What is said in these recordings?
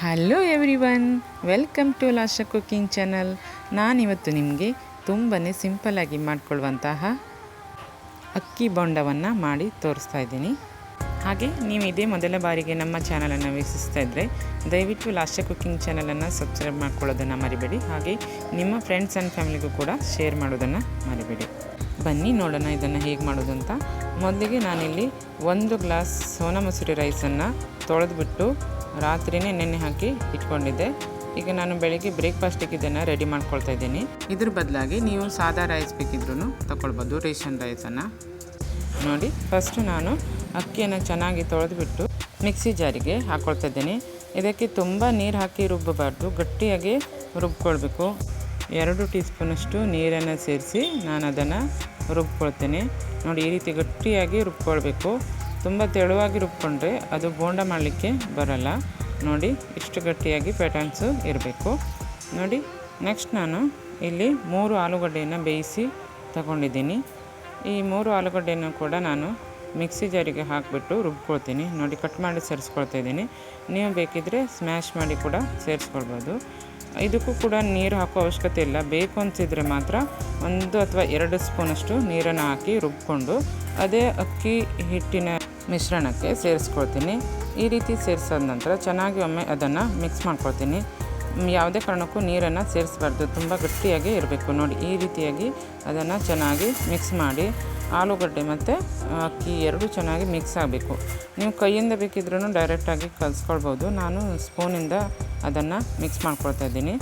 Hello everyone, welcome to Lasha cooking channel. ನಾನಿವತ್ತು ನಿಮಗೆ ತುಂಬಾ ಸಿಂಪಲ್ಲಾಗಿ ಮಾಡಿಕೊಳ್ಳುವಂತಹ ಅಕ್ಕಿ ಬೋಂಡವನ್ನು ಮಾಡಿ ತೋರಿಸ್ತಾ ಇದ್ದೀನಿ. ಹಾಗೆ ನೀವು ಇದೇ ಮೊದಲ ಬಾರಿಗೆ ನಮ್ಮ ಚಾನಲನ್ನು ವೀಕ್ಷಿಸ್ತಾ ಇದ್ದರೆ ದಯವಿಟ್ಟು ಲಾಶಾ ಕುಕಿಂಗ್ ಚಾನಲನ್ನು ಸಬ್ಸ್ಕ್ರೈಬ್ ಮಾಡ್ಕೊಳ್ಳೋದನ್ನು ಮರಿಬೇಡಿ. ಹಾಗೆ ನಿಮ್ಮ ಫ್ರೆಂಡ್ಸ್ ಆ್ಯಂಡ್ ಫ್ಯಾಮಿಲಿಗೂ ಕೂಡ ಶೇರ್ ಮಾಡೋದನ್ನು ಮರಿಬೇಡಿ. ಬನ್ನಿ ನೋಡೋಣ ಇದನ್ನು ಹೇಗೆ ಮಾಡೋದು ಅಂತ. ಮೊದಲಿಗೆ ನಾನಿಲ್ಲಿ 1 ಗ್ಲಾಸ್ ಸೋನಾ ಮಸೂರಿ ರೈಸನ್ನು ತೊಳೆದ್ಬಿಟ್ಟು ರಾತ್ರಿಯೇ ನೆನೆ ಹಾಕಿ ಇಟ್ಕೊಂಡಿದ್ದೆ. ಈಗ ನಾನು ಬೆಳಿಗ್ಗೆ ಬ್ರೇಕ್ಫಾಸ್ಟಿಗೆ ಇದನ್ನು ರೆಡಿ ಮಾಡ್ಕೊಳ್ತಾ ಇದ್ದೀನಿ. ಇದ್ರ ಬದಲಾಗಿ ನೀವು ಸಾದಾ ರೈಸ್ ಬೇಕಿದ್ರೂ ತಗೊಳ್ಬೋದು, ರೇಷನ್ ರೈಸನ್ನು. ನೋಡಿ, ಫಸ್ಟು ನಾನು ಅಕ್ಕಿಯನ್ನು ಚೆನ್ನಾಗಿ ತೊಳೆದ್ಬಿಟ್ಟು ಮಿಕ್ಸಿ ಜಾರಿಗೆ ಹಾಕ್ಕೊಳ್ತಾ ಇದ್ದೀನಿ. ಇದಕ್ಕೆ ತುಂಬ ನೀರು ಹಾಕಿ ರುಬ್ಬಬಾರ್ದು, ಗಟ್ಟಿಯಾಗಿ ರುಬ್ಕೊಳ್ಬೇಕು. 2 ಟೀ ಸ್ಪೂನಷ್ಟು ನೀರನ್ನು ಸೇರಿಸಿ ನಾನು ಅದನ್ನು ರುಬ್ಕೊಳ್ತೇನೆ. ನೋಡಿ, ಈ ರೀತಿ ಗಟ್ಟಿಯಾಗಿ ರುಬ್ಕೊಳ್ಬೇಕು. ತುಂಬ ತೆಳುವಾಗಿ ರುಬ್ಕೊಂಡ್ರೆ ಅದು ಬೋಂಡ ಮಾಡಲಿಕ್ಕೆ ಬರಲ್ಲ. ನೋಡಿ, ಇಷ್ಟು ಗಟ್ಟಿಯಾಗಿ ಪ್ಯಾಟರ್ನ್ಸು ಇರಬೇಕು. ನೋಡಿ, ನೆಕ್ಸ್ಟ್ ನಾನು ಇಲ್ಲಿ 3 ಆಲೂಗಡ್ಡೆಯನ್ನು ಬೇಯಿಸಿ ತಗೊಂಡಿದ್ದೀನಿ. ಈ 3 ಆಲೂಗಡ್ಡೆಯನ್ನು ಕೂಡ ನಾನು ಮಿಕ್ಸಿ ಜಾರಿಗೆ ಹಾಕಿಬಿಟ್ಟು ರುಬ್ಕೊಳ್ತೀನಿ. ನೋಡಿ, ಕಟ್ ಮಾಡಿ ಸೇರಿಸ್ಕೊಳ್ತಾ ಇದ್ದೀನಿ. ನೀವು ಬೇಕಿದ್ದರೆ ಸ್ಮ್ಯಾಶ್ ಮಾಡಿ ಕೂಡ ಸೇರಿಸ್ಕೊಳ್ಬೋದು. ಇದಕ್ಕೂ ಕೂಡ ನೀರು ಹಾಕೋ ಅವಶ್ಯಕತೆ ಇಲ್ಲ. ಬೇಕು ಅನಿಸಿದರೆ ಮಾತ್ರ 1 ಅಥವಾ 2 ಸ್ಪೂನಷ್ಟು ನೀರನ್ನು ಹಾಕಿ ರುಬ್ಕೊಂಡು ಅದೇ ಅಕ್ಕಿ ಹಿಟ್ಟಿನ ಮಿಶ್ರಣಕ್ಕೆ ಸೇರಿಸ್ಕೊಳ್ತೀನಿ. ಈ ರೀತಿ ಸೇರಿಸಾದ ನಂತರ ಚೆನ್ನಾಗಿ ಒಮ್ಮೆ ಅದನ್ನು ಮಿಕ್ಸ್ ಮಾಡ್ಕೊಳ್ತೀನಿ. ಯಾವುದೇ ಕಾರಣಕ್ಕೂ ನೀರನ್ನು ಸೇರಿಸಬಾರ್ದು, ತುಂಬ ಗಟ್ಟಿಯಾಗಿ ಇರಬೇಕು. ನೋಡಿ, ಈ ರೀತಿಯಾಗಿ ಅದನ್ನು ಚೆನ್ನಾಗಿ ಮಿಕ್ಸ್ ಮಾಡಿ ಆಲೂಗಡ್ಡೆ ಮತ್ತು ಅಕ್ಕಿ ಎರಡೂ ಚೆನ್ನಾಗಿ ಮಿಕ್ಸ್ ಆಗಬೇಕು. ನೀವು ಕೈಯಿಂದ ಬೇಕಿದ್ರೂ ಡೈರೆಕ್ಟಾಗಿ ಕಲಿಸ್ಕೊಳ್ಬೋದು. ನಾನು ಸ್ಪೂನಿಂದ ಅದನ್ನು ಮಿಕ್ಸ್ ಮಾಡ್ಕೊಳ್ತಾ ಇದ್ದೀನಿ.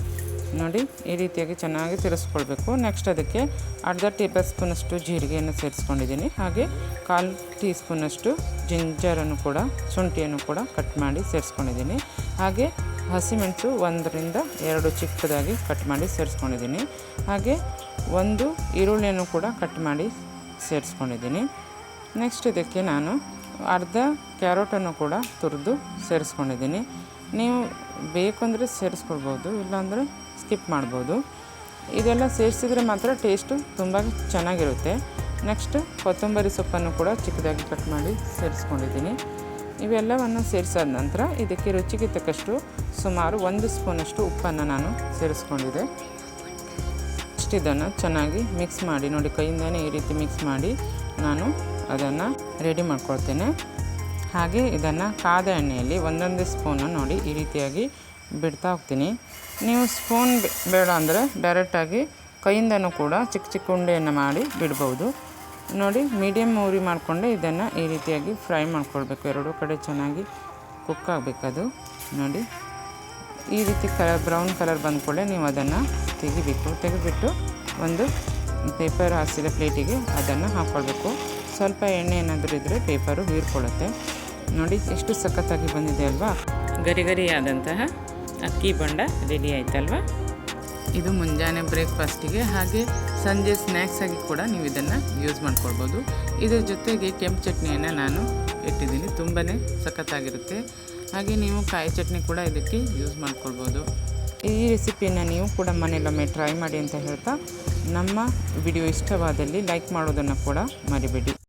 ನೋಡಿ, ಈ ರೀತಿಯಾಗಿ ಚೆನ್ನಾಗಿ ತಿರ್ಸ್ಕೊಳ್ಬೇಕು. ನೆಕ್ಸ್ಟ್ ಅದಕ್ಕೆ ಅರ್ಧ ಟೇಬಲ್ ಸ್ಪೂನಷ್ಟು ಜೀರಿಗೆಯನ್ನು ಸೇರಿಸ್ಕೊಂಡಿದ್ದೀನಿ. ಹಾಗೆ 1/4 ಟೀ ಸ್ಪೂನಷ್ಟು ಜಿಂಜರನ್ನು ಕೂಡ, ಶುಂಠಿಯನ್ನು ಕೂಡ ಕಟ್ ಮಾಡಿ ಸೇರಿಸ್ಕೊಂಡಿದ್ದೀನಿ. ಹಾಗೆ ಹಸಿಮೆಣಸು 1 ರಿಂದ 2 ಚಿಕ್ಕದಾಗಿ ಕಟ್ ಮಾಡಿ ಸೇರಿಸ್ಕೊಂಡಿದ್ದೀನಿ. ಹಾಗೆ 1 ಈರುಳ್ಳಿಯನ್ನು ಕೂಡ ಕಟ್ ಮಾಡಿ ಸೇರಿಸ್ಕೊಂಡಿದ್ದೀನಿ. ನೆಕ್ಸ್ಟ್ ಇದಕ್ಕೆ ನಾನು ಅರ್ಧ ಕ್ಯಾರೆಟನ್ನು ಕೂಡ ತುರಿದು ಸೇರಿಸ್ಕೊಂಡಿದ್ದೀನಿ. ನೀವು ಬೇಕು ಅಂದರೆ ಸೇರಿಸ್ಕೊಳ್ಬೋದು, ಇಲ್ಲಾಂದರೆ ಸ್ಕಿಪ್ ಮಾಡ್ಬೋದು. ಇದೆಲ್ಲ ಸೇರಿಸಿದ್ರೆ ಮಾತ್ರ ಟೇಸ್ಟು ತುಂಬ ಚೆನ್ನಾಗಿರುತ್ತೆ. ನೆಕ್ಸ್ಟ್ ಕೊತ್ತಂಬರಿ ಸೊಪ್ಪನ್ನು ಕೂಡ ಚಿಕ್ಕದಾಗಿ ಕಟ್ ಮಾಡಿ ಸೇರಿಸ್ಕೊಂಡಿದ್ದೀನಿ. ಇವೆಲ್ಲವನ್ನು ಸೇರಿಸಾದ ನಂತರ ಇದಕ್ಕೆ ರುಚಿಗೆ ತಕ್ಕಷ್ಟು ಸುಮಾರು 1 ಸ್ಪೂನಷ್ಟು ಉಪ್ಪನ್ನು ನಾನು ಸೇರಿಸ್ಕೊಂಡಿದ್ದೆ. ಇದನ್ನು ಚೆನ್ನಾಗಿ ಮಿಕ್ಸ್ ಮಾಡಿ, ನೋಡಿ, ಕೈಯಿಂದನೇ ಈ ರೀತಿ ಮಿಕ್ಸ್ ಮಾಡಿ ನಾನು ಅದನ್ನು ರೆಡಿ ಮಾಡ್ಕೊಳ್ತೇನೆ. ಹಾಗೆ ಇದನ್ನು ಕಾದ ಎಣ್ಣೆಯಲ್ಲಿ 1 ಸ್ಪೂನು ನೋಡಿ ಈ ರೀತಿಯಾಗಿ ಬಿಡ್ತಾ ಹೋಗ್ತೀನಿ. ನೀವು ಸ್ಪೂನ್ ಬೇಡ ಅಂದರೆ ಡೈರೆಕ್ಟಾಗಿ ಕೈಯಿಂದನೂ ಕೂಡ ಚಿಕ್ಕ ಚಿಕ್ಕ ಉಂಡೆಯನ್ನು ಮಾಡಿ ಬಿಡ್ಬೋದು. ನೋಡಿ, ಮೀಡಿಯಮ್ ಉರಿ ಮಾಡಿಕೊಂಡೆ ಇದನ್ನು ಈ ರೀತಿಯಾಗಿ ಫ್ರೈ ಮಾಡ್ಕೊಳ್ಬೇಕು. 2 ಕಡೆ ಚೆನ್ನಾಗಿ ಕುಕ್ ಆಗಬೇಕದು. ನೋಡಿ, ಈ ರೀತಿ ಬ್ರೌನ್ ಕಲರ್ ಬಂದ್ಕೊಳ್ಳೆ ನೀವು ಅದನ್ನು ತೆಗಿಬಿಟ್ಟು ಒಂದು ಪೇಪರ್ ಹಾಸಿದ ಪ್ಲೇಟಿಗೆ ಅದನ್ನು ಹಾಕ್ಕೊಳ್ಬೇಕು. ಸ್ವಲ್ಪ ಎಣ್ಣೆ ಏನಾದರೂ ಇದ್ದರೆ ಪೇಪರು ಹೀರ್ಕೊಳ್ಳುತ್ತೆ. ನೋಡಿ, ಎಷ್ಟು ಸಖತ್ತಾಗಿ ಬಂದಿದೆ ಅಲ್ವಾ? ಗರಿಗರಿಯಾದಂತಹ ಅಕ್ಕಿ ಬೋಂಡ ರೆಡಿ ಆಯ್ತಲ್ವಾ? ಇದು ಮುಂಜಾನೆ ಬ್ರೇಕ್ಫಾಸ್ಟಿಗೆ ಹಾಗೆ ಸಂಜೆ ಸ್ನ್ಯಾಕ್ಸಾಗಿ ಕೂಡ ನೀವು ಇದನ್ನು ಯೂಸ್ ಮಾಡ್ಕೊಳ್ಬೋದು. ಇದರ ಜೊತೆಗೆ ಕೆಂಪು ಚಟ್ನಿಯನ್ನು ನಾನು ಇಟ್ಟಿದ್ದೀನಿ, ತುಂಬಾ ಸಖತ್ತಾಗಿರುತ್ತೆ. ಹಾಗೆ ನೀವು ಕಾಯಿ ಚಟ್ನಿ ಕೂಡ ಇದಕ್ಕೆ ಯೂಸ್ ಮಾಡ್ಕೊಳ್ಬೋದು. ಈ ರೆಸಿಪಿಯನ್ನು ನೀವು ಕೂಡ ಮನೆಯಲ್ಲೊಮ್ಮೆ ಟ್ರೈ ಮಾಡಿ ಅಂತ ಹೇಳ್ತಾ, ನಮ್ಮ ವಿಡಿಯೋ ಇಷ್ಟವಾದಲ್ಲಿ ಲೈಕ್ ಮಾಡೋದನ್ನು ಕೂಡ ಮರಿಬೇಡಿ.